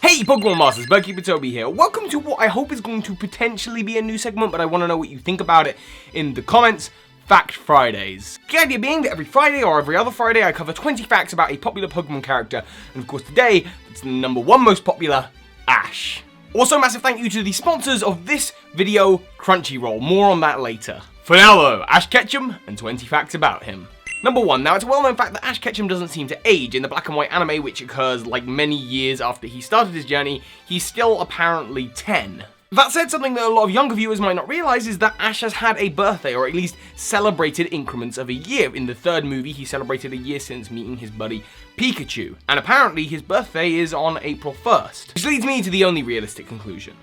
Hey Pokemon Masters, Birdkeepertoby here. Welcome to what I hope is going to potentially be a new segment, but I want to know what you think about it in the comments. Fact Fridays. The idea being that every Friday or every other Friday I cover 20 facts about a popular Pokemon character, and of course today, it's the number one most popular, Ash. Also, massive thank you to the sponsors of this video, Crunchyroll. More on that later. For now though, Ash Ketchum and 20 facts about him. Number 1, now it's a well-known fact that Ash Ketchum doesn't seem to age. In the black and white anime, which occurs like many years after he started his journey, he's still apparently 10. That said, something that a lot of younger viewers might not realise is that Ash has had a birthday, or at least celebrated increments of a year. In the third movie, he celebrated a year since meeting his buddy Pikachu, and apparently his birthday is on April 1st. Which leads me to the only realistic conclusion.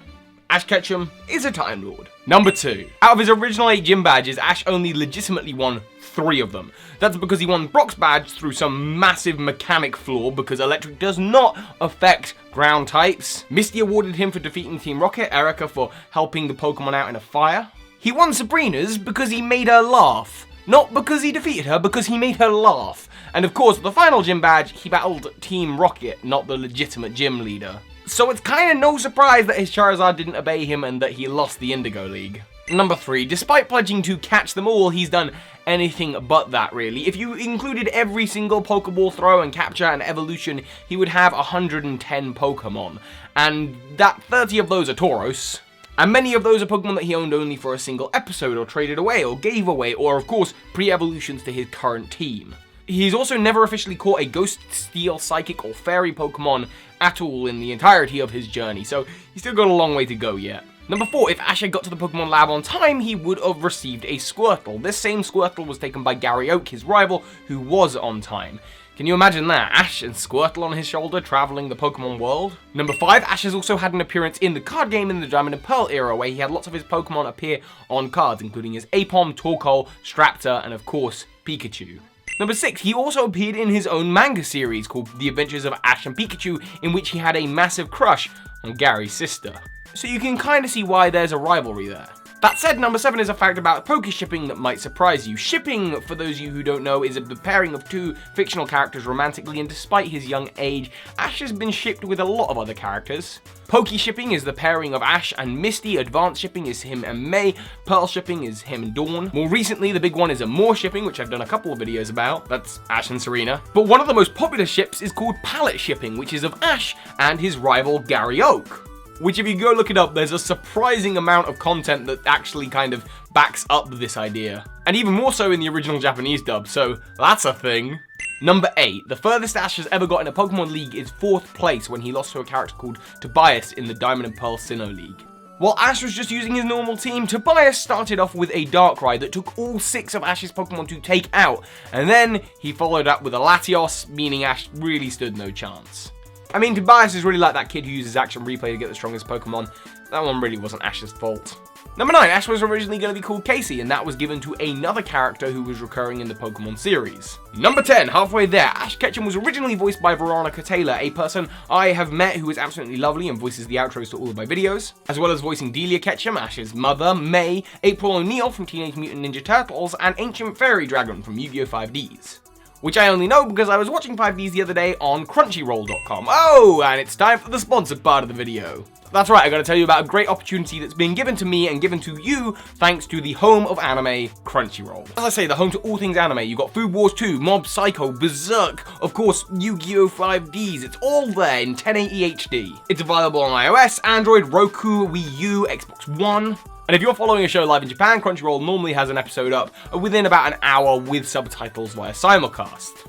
Ash Ketchum is a Time Lord. Number 2. Out of his original 8 gym badges, Ash only legitimately won 3 of them. That's because he won Brock's badge through some massive mechanic flaw, because electric does not affect ground types. Misty awarded him for defeating Team Rocket, Erica for helping the Pokemon out in a fire. He won Sabrina's because he made her laugh. Not because he defeated her, because he made her laugh. And of course, the final gym badge, he battled Team Rocket, not the legitimate gym leader. So it's kinda no surprise that his Charizard didn't obey him and that he lost the Indigo League. Number 3, despite pledging to catch them all, he's done anything but that really. If you included every single Pokeball throw and capture and evolution, he would have 110 Pokemon. And that 30 of those are Tauros. And many of those are Pokemon that he owned only for a single episode, or traded away, or gave away, or of course, pre-evolutions to his current team. He's also never officially caught a Ghost, Steel, Psychic, or Fairy Pokemon at all in the entirety of his journey, so he's still got a long way to go yet. Number 4, if Ash had got to the Pokemon Lab on time, he would have received a Squirtle. This same Squirtle was taken by Gary Oak, his rival, who was on time. Can you imagine that? Ash and Squirtle on his shoulder, traveling the Pokemon world? Number 5, Ash has also had an appearance in the card game in the Diamond and Pearl era, where he had lots of his Pokemon appear on cards, including his Apom, Torkoal, Straptor, and of course, Pikachu. Number 6, he also appeared in his own manga series called The Adventures of Ash and Pikachu, in which he had a massive crush on Gary's sister. So you can kind of see why there's a rivalry there. That said, number 7 is a fact about Pokeshipping that might surprise you. Shipping, for those of you who don't know, is the pairing of 2 fictional characters romantically, and despite his young age, Ash has been shipped with a lot of other characters. Pokeshipping is the pairing of Ash and Misty, Advanced Shipping is him and May, Pearl Shipping is him and Dawn. More recently, the big one is Amore Shipping, which I've done a couple of videos about. That's Ash and Serena. But one of the most popular ships is called Palette Shipping, which is of Ash and his rival Gary Oak. Which, if you go look it up, there's a surprising amount of content that actually kind of backs up this idea. And even more so in the original Japanese dub, so that's a thing. Number 8, the furthest Ash has ever got in a Pokemon League is 4th place when he lost to a character called Tobias in the Diamond and Pearl Sinnoh League. While Ash was just using his normal team, Tobias started off with a Darkrai that took all 6 of Ash's Pokemon to take out, and then he followed up with a Latios, meaning Ash really stood no chance. I mean, Tobias is really like that kid who uses action replay to get the strongest Pokemon. That one really wasn't Ash's fault. Number 9, Ash was originally going to be called Casey, and that was given to another character who was recurring in the Pokemon series. Number 10, halfway there, Ash Ketchum was originally voiced by Veronica Taylor, a person I have met who is absolutely lovely and voices the outros to all of my videos, as well as voicing Delia Ketchum, Ash's mother, May, April O'Neil from Teenage Mutant Ninja Turtles, and Ancient Fairy Dragon from Yu-Gi-Oh! 5Ds. Which I only know because I was watching 5Ds the other day on Crunchyroll.com. Oh, and it's time for the sponsored part of the video. That's right, I gotta tell you about a great opportunity that's been given to me and given to you thanks to the home of anime, Crunchyroll. As I say, the home to all things anime. You got Food Wars 2, Mob Psycho, Berserk, of course, Yu-Gi-Oh! 5Ds. It's all there in 1080 HD. It's available on iOS, Android, Roku, Wii U, Xbox One. And if you're following a show live in Japan, Crunchyroll normally has an episode up within about an hour with subtitles via simulcast.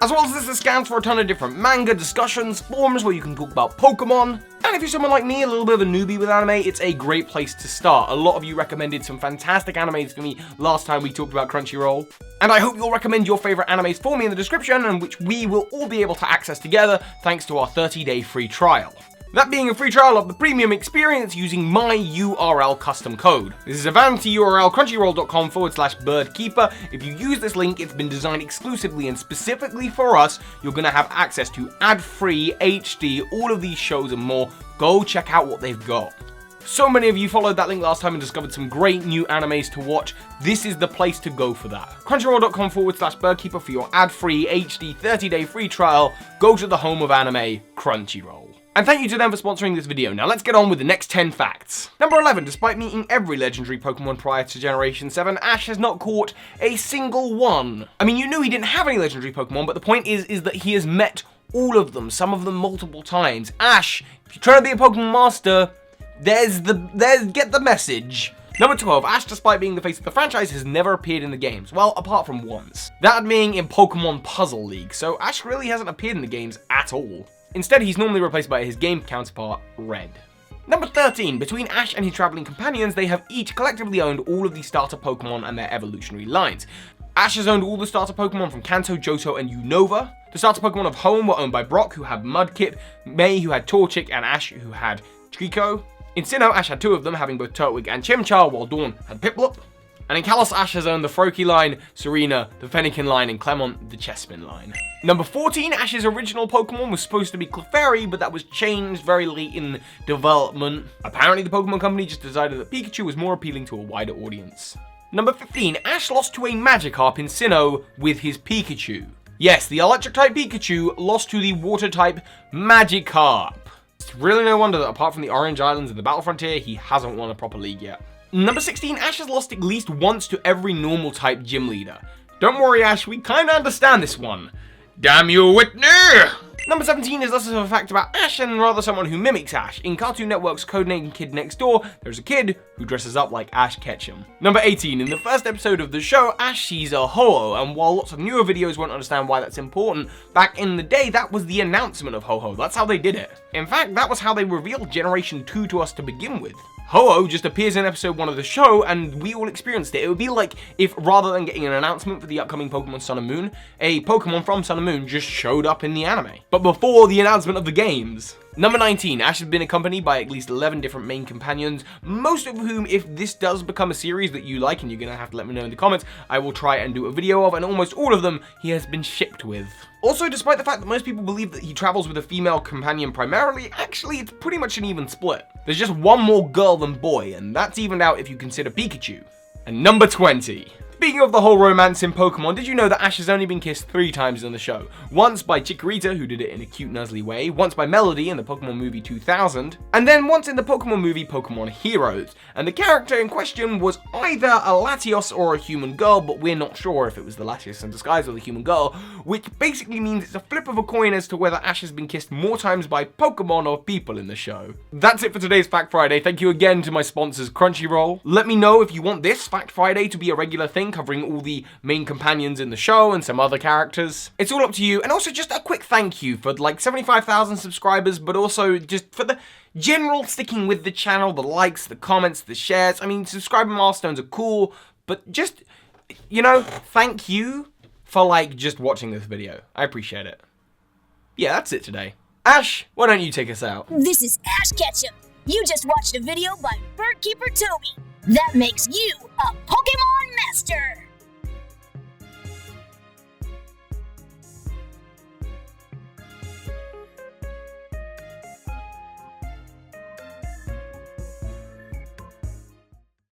As well as this, it scans for a ton of different manga, discussions, forums where you can talk about Pokemon. And if you're someone like me, a little bit of a newbie with anime, it's a great place to start. A lot of you recommended some fantastic animes for me last time we talked about Crunchyroll. And I hope you'll recommend your favorite animes for me in the description, and which we will all be able to access together thanks to our 30-day free trial. That being a free trial of the premium experience using my URL custom code. This is a vanity URL, crunchyroll.com/birdkeeper. If you use this link, it's been designed exclusively and specifically for us. You're going to have access to ad-free, HD, all of these shows and more. Go check out what they've got. So many of you followed that link last time and discovered some great new animes to watch. This is the place to go for that. Crunchyroll.com/birdkeeper for your ad-free HD 30-day free trial. Go to the home of anime, Crunchyroll. And thank you to them for sponsoring this video. Now let's get on with the next 10 facts. Number 11, despite meeting every legendary Pokemon prior to Generation 7, Ash has not caught a single one. I mean, you knew he didn't have any legendary Pokemon, but the point is that he has met all of them, some of them multiple times. Ash, if you're trying to be a Pokemon master, get the message. Number 12, Ash, despite being the face of the franchise, has never appeared in the games. Well, apart from once. That being in Pokemon Puzzle League, so Ash really hasn't appeared in the games at all. Instead, he's normally replaced by his game counterpart, Red. Number 13, between Ash and his traveling companions, they have each collectively owned all of the starter Pokemon and their evolutionary lines. Ash has owned all the starter Pokemon from Kanto, Johto, and Unova. The starter Pokemon of Home were owned by Brock, who had Mudkip, May, who had Torchic, and Ash, who had Trico. In Sinnoh, Ash had two of them, having both Turtwig and Chimchar, while Dawn had Piplup. And in Kalos, Ash has owned the Froakie line, Serena, the Fennekin line, and Clemont, the Chespin line. Number 14, Ash's original Pokemon was supposed to be Clefairy, but that was changed very late in development. Apparently, the Pokemon Company just decided that Pikachu was more appealing to a wider audience. Number 15, Ash lost to a Magikarp in Sinnoh with his Pikachu. Yes, the Electric-type Pikachu lost to the Water-type Magikarp. It's really no wonder that apart from the Orange Islands and the Battle Frontier, he hasn't won a proper league yet. Number 16, Ash has lost at least once to every normal type gym leader. Don't worry, Ash, we kinda understand this one. Damn you, Whitney! Number 17 is less of a fact about Ash and rather someone who mimics Ash. In Cartoon Network's codename Kid Next Door, there's a kid who dresses up like Ash Ketchum. Number 18, in the first episode of the show, Ash sees a Ho-Oh, and while lots of newer videos won't understand why that's important, back in the day, that was the announcement of Ho-Oh. That's how they did it. In fact, that was how they revealed Generation 2 to us to begin with. Ho-Oh just appears in episode 1 of the show, and we all experienced it. It would be like if, rather than getting an announcement for the upcoming Pokemon Sun and Moon, a Pokemon from Sun and Moon just showed up in the anime. But before the announcement of the games. Number 19, Ash has been accompanied by at least 11 different main companions, most of whom, if this does become a series that you like, and you're gonna have to let me know in the comments, I will try and do a video of, and almost all of them he has been shipped with. Also, despite the fact that most people believe that he travels with a female companion primarily, actually it's pretty much an even split. There's just one more girl than boy, and that's evened out if you consider Pikachu. And number 20. Speaking of the whole romance in Pokemon, did you know that Ash has only been kissed 3 times in the show? Once by Chikorita, who did it in a cute nuzzly way, once by Melody in the Pokemon movie 2000, and then once in the Pokemon movie Pokemon Heroes. And the character in question was either a Latios or a human girl, but we're not sure if it was the Latios in disguise or the human girl, which basically means it's a flip of a coin as to whether Ash has been kissed more times by Pokemon or people in the show. That's it for today's Fact Friday. Thank you again to my sponsors Crunchyroll. Let me know if you want this Fact Friday to be a regular thing, covering all the main companions in the show and some other characters. It's all up to you. And also just a quick thank you for like 75,000 subscribers, but also just for the general sticking with the channel, the likes, the comments, the shares. I mean, subscriber milestones are cool, but just, you know, thank you for like just watching this video. I appreciate it. Yeah, that's it today. Ash, why don't you take us out? This is Ash Ketchum. You just watched a video by Birdkeepertoby. That makes you a Pokemon Master!